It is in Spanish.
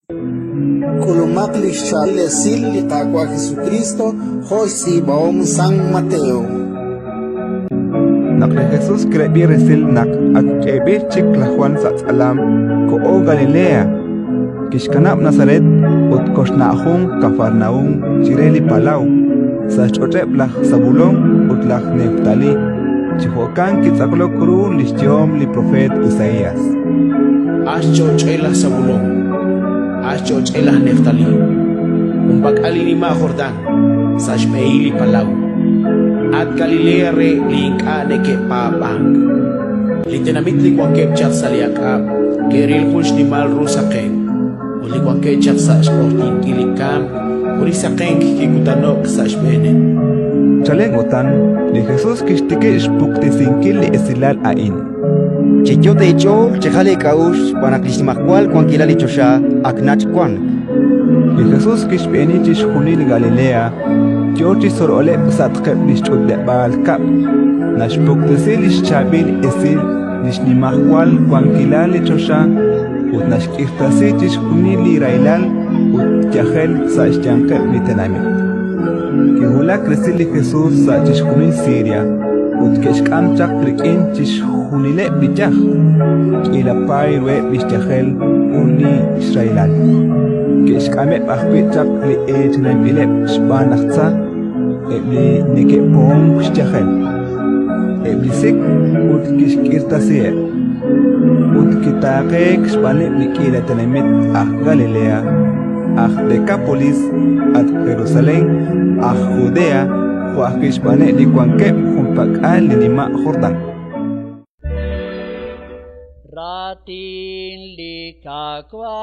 Kulumak lixal lesil liqaqua Jesucristo, Josi baom San Mateo. Nakle Jesús crebi resil nak akebir chik la Juan Satzalam ko o Galilea. Kishkanab Nazaret ut koshnahun Cafarnaum chireli palau. Sachotep lah Zabulón ut lah Neftali. Chihokan kitzaklo kru listiom li profet Isaías. Ascho chela Zabulón, ascho chela Neftali. Umbak alini ma Jordán, sachmeili palau. At Galilea re linka neke pabang. Litenamit likwang kepchak saliakap, keril kunsh ni mal rusaken. Likwang kepchak sa sporting kilikam, urisaken kikutanok sa shbene. Chaleng utan ni Jesús kishtike ishpukte sinkil li esilal ain. Chicho de hecho, chejale kaush, panaklismakwal kwankilali chosha, aknach kwan. Ni Jesús kishpeni chishkunil Galilea. Georgi sorole satqeb lishchud bal kap nashpukte lishchabil esil lishnimahwal kwankilali chosha ut nashkirtasi chishkunili railal ut yahel sa ishchankeb litenamit kihula kresili Jesús sa chishkunil Siria ut keshkamchak rikin chishkunile bichaj ilapay rue bishjahel uli Israelal keshkame pahpichak li ejnaibileb shbanachza ebli neke pom shjahel ebli sik ut kishkirtasier ut kitaqek shbane mikila tenemit Galilea Decapolis at Jerusalén Judea wa kishbane likwanke humpakal linima Jordán Ratin likakwa